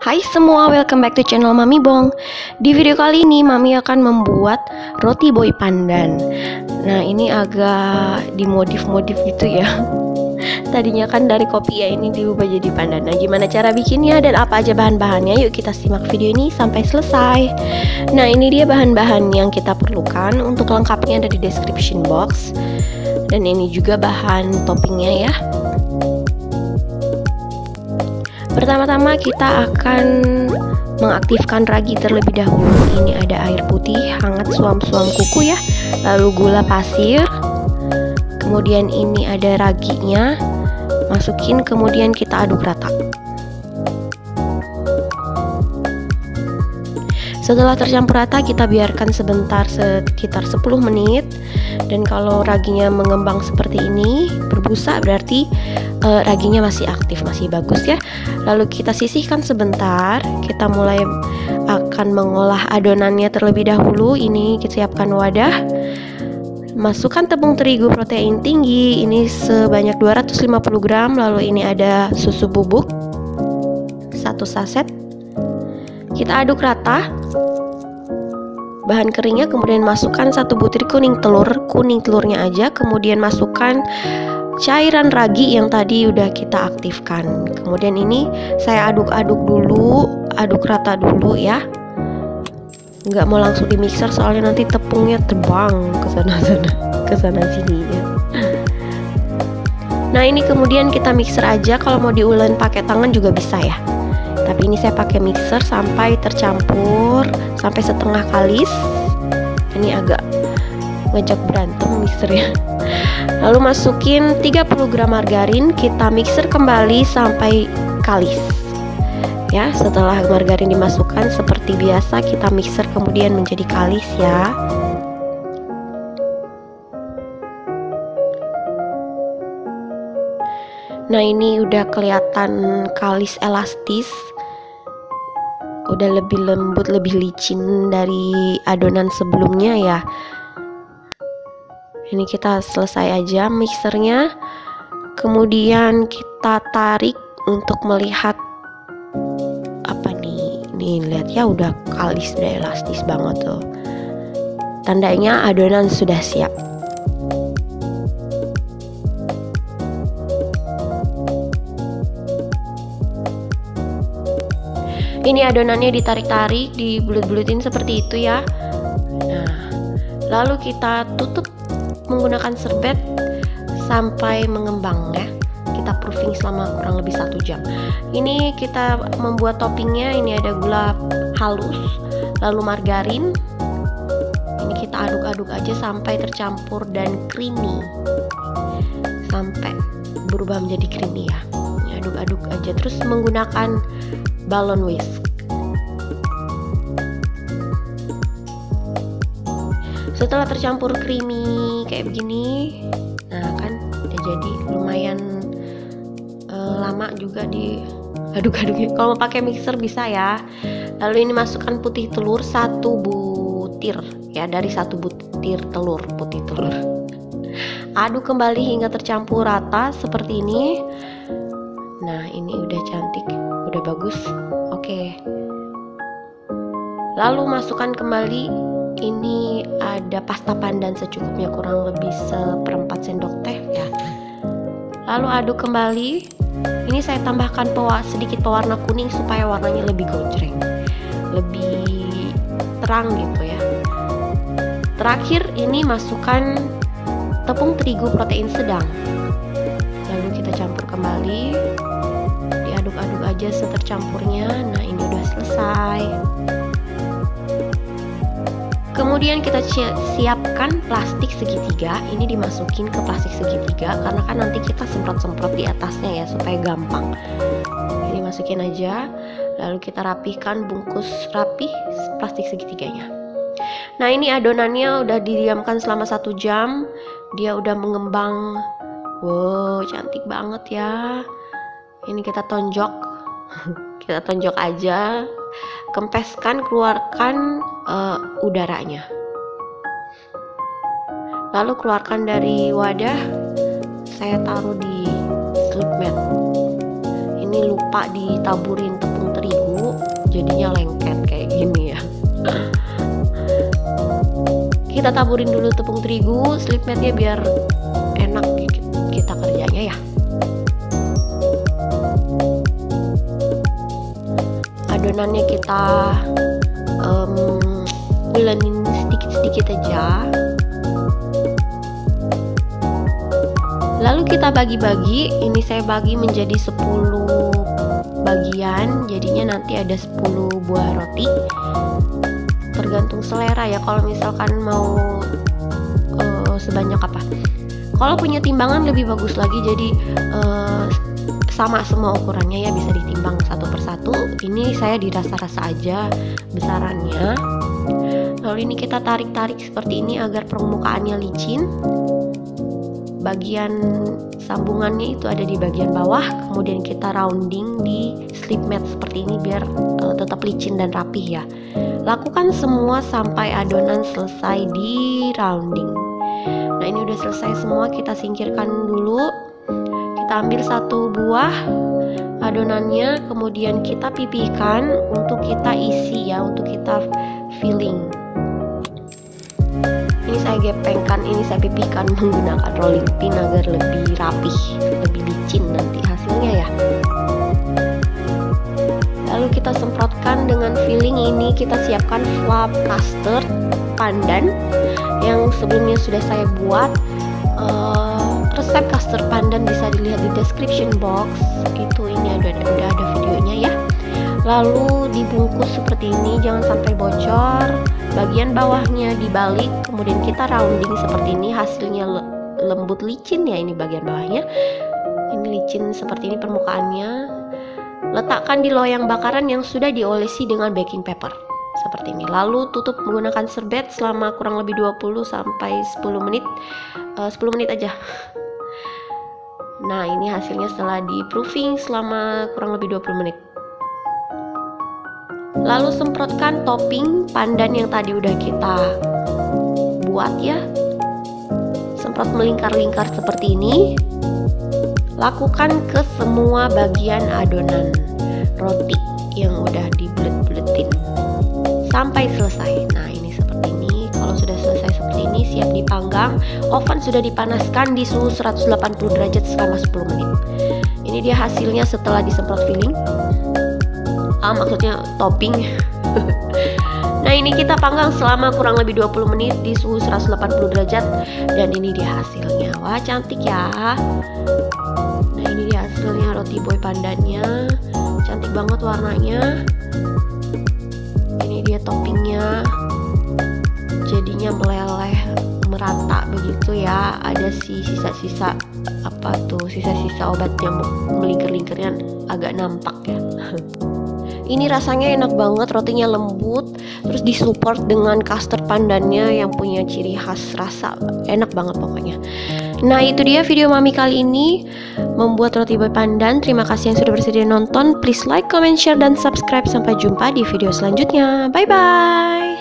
Hai semua, welcome back to channel Mami Bong. Di video kali ini Mami akan membuat roti boy pandan. Nah, ini agak dimodif-modif gitu ya. Tadinya kan dari kopi ya, ini diubah jadi pandan. Nah, gimana cara bikinnya dan apa aja bahan-bahannya? Yuk kita simak video ini sampai selesai. Nah, ini dia bahan-bahan yang kita perlukan. Untuk lengkapnya ada di description box. Dan ini juga bahan toppingnya ya. Pertama-tama kita akan mengaktifkan ragi terlebih dahulu. Ini ada air putih hangat suam-suam kuku ya. Lalu gula pasir. Kemudian ini ada raginya. Masukin, kemudian kita aduk rata. Setelah tercampur rata, kita biarkan sebentar sekitar 10 menit. Dan kalau raginya mengembang seperti ini, berbusa, berarti raginya masih aktif, masih bagus ya. Lalu kita sisihkan sebentar. Kita mulai akan mengolah adonannya terlebih dahulu. Ini kita siapkan wadah. Masukkan tepung terigu protein tinggi. Ini sebanyak 250 gram. Lalu ini ada susu bubuk 1 saset. Kita aduk rata bahan keringnya, kemudian masukkan 1 butir kuning telurnya aja, kemudian masukkan cairan ragi yang tadi udah kita aktifkan. Kemudian ini saya aduk-aduk dulu, aduk rata dulu ya. Nggak mau langsung di mixer soalnya nanti tepungnya terbang ke sana sini ya. Nah, ini kemudian kita mixer aja. Kalau mau diulek pakai tangan juga bisa ya. Tapi ini saya pakai mixer sampai tercampur, sampai setengah kalis. Ini agak ngejak berantem mixernya. Lalu masukin 30 gram margarin, kita mixer kembali sampai kalis. Ya, setelah margarin dimasukkan seperti biasa kita mixer kemudian menjadi kalis ya. Nah, ini udah kelihatan kalis elastis. Udah lebih lembut, lebih licin dari adonan sebelumnya ya. Ini kita selesai aja mixernya. Kemudian kita tarik untuk melihat apa nih. Nih lihat ya, udah kalis, udah elastis banget tuh. Tandanya adonan sudah siap. Ini adonannya ditarik-tarik, dibulut-bulutin seperti itu ya. Nah, lalu kita tutup menggunakan serbet sampai mengembang ya. Kita proofing selama kurang lebih 1 jam. Ini kita membuat toppingnya. Ini ada gula halus, lalu margarin. Ini kita aduk-aduk aja sampai tercampur dan creamy, sampai berubah menjadi creamy ya. Aduk-aduk aja terus menggunakan balon whisk. Setelah tercampur creamy kayak begini, nah kan ya jadi lumayan lama juga di aduk-aduknya. Kalau mau pakai mixer bisa ya. Lalu ini masukkan putih telur 1 butir ya, dari 1 butir telur, putih telur. Aduk kembali hingga tercampur rata seperti ini. Nah, ini udah cantik, udah bagus. Oke. Lalu masukkan kembali, ini ada pasta pandan secukupnya, kurang lebih 1/4 sendok teh ya. Lalu aduk kembali. Ini saya tambahkan sedikit pewarna kuning supaya warnanya lebih gojreng, lebih terang gitu ya. Terakhir ini masukkan tepung terigu protein sedang. Lalu kita campur kembali. Diaduk-aduk aja setercampurnya. Nah, ini udah selesai. Kemudian kita siapkan plastik segitiga. Ini dimasukin ke plastik segitiga karena kan nanti kita semprot-semprot di atasnya ya supaya gampang. Ini masukin aja. Lalu kita rapihkan, bungkus rapih plastik segitiganya. Nah, ini adonannya udah didiamkan selama 1 jam. Dia udah mengembang. Wow, cantik banget ya. Ini kita tonjok. Kita tonjok aja. Kempeskan, keluarkan udaranya. Lalu keluarkan dari wadah. Saya taruh di slip mat. Ini tanpa ditaburin tepung terigu jadinya lengket kayak gini ya. Kita taburin dulu tepung terigu, slip matnya biar enak kita kerjanya ya. Adonannya kita ulenin sedikit-sedikit aja. Lalu kita bagi-bagi, ini saya bagi menjadi 10 bagian, jadinya nanti ada 10 buah roti. Tergantung selera ya, kalau misalkan mau sebanyak apa. Kalau punya timbangan lebih bagus lagi, jadi sama semua ukurannya ya, bisa ditimbang satu persatu. Ini saya dirasa-rasa aja besarannya. Lalu ini kita tarik-tarik seperti ini agar permukaannya licin. Bagian sambungannya itu ada di bagian bawah, kemudian kita rounding di slip mat seperti ini biar tetap licin dan rapih ya. Lakukan semua sampai adonan selesai di rounding. Nah, ini udah selesai semua, kita singkirkan dulu. Kita ambil satu buah adonannya, kemudian kita pipihkan untuk kita isi ya, untuk kita filling. Ini saya gepengkan, ini saya pipihkan menggunakan rolling pin agar lebih rapih, lebih licin nanti hasilnya ya. Lalu kita semprotkan dengan filling ini, kita siapkan fluff custard pandan yang sebelumnya sudah saya buat. Resep custard pandan bisa dilihat di description box, itu ini udah ada videonya ya. Lalu dibungkus seperti ini, jangan sampai bocor. Bagian bawahnya dibalik, kemudian kita rounding seperti ini, hasilnya lembut licin ya. Ini bagian bawahnya, ini licin seperti ini permukaannya. Letakkan di loyang bakaran yang sudah diolesi dengan baking paper seperti ini. Lalu tutup menggunakan serbet selama kurang lebih 20 sampai 10 menit. 10 menit aja. Nah, ini hasilnya setelah di proofing selama kurang lebih 20 menit. Lalu semprotkan topping pandan yang tadi udah kita buat ya. Semprot melingkar-lingkar seperti ini. Lakukan ke semua bagian adonan roti yang udah dibulet-buletin sampai selesai. Nah, ini seperti ini. Kalau sudah selesai seperti ini, siap dipanggang. Oven sudah dipanaskan di suhu 180 derajat selama 10 menit. Ini dia hasilnya setelah disemprot filling. Maksudnya topping. Nah, ini kita panggang selama kurang lebih 20 menit di suhu 180 derajat. Dan ini dia hasilnya. Wah, cantik ya. Nah, ini dia hasilnya roti boy pandannya. Cantik banget warnanya. Ini dia toppingnya. Jadinya meleleh, merata begitu ya. Ada sisa-sisa apa tuh, sisa-sisa obat nyamuk melingkar-lingkarnya agak nampak ya. Ini rasanya enak banget, rotinya lembut, terus disupport dengan custard pandannya yang punya ciri khas rasa enak banget pokoknya. Nah, itu dia video Mami kali ini membuat roti boy pandan. Terima kasih yang sudah bersedia nonton. Please like, comment, share, dan subscribe. Sampai jumpa di video selanjutnya. Bye bye.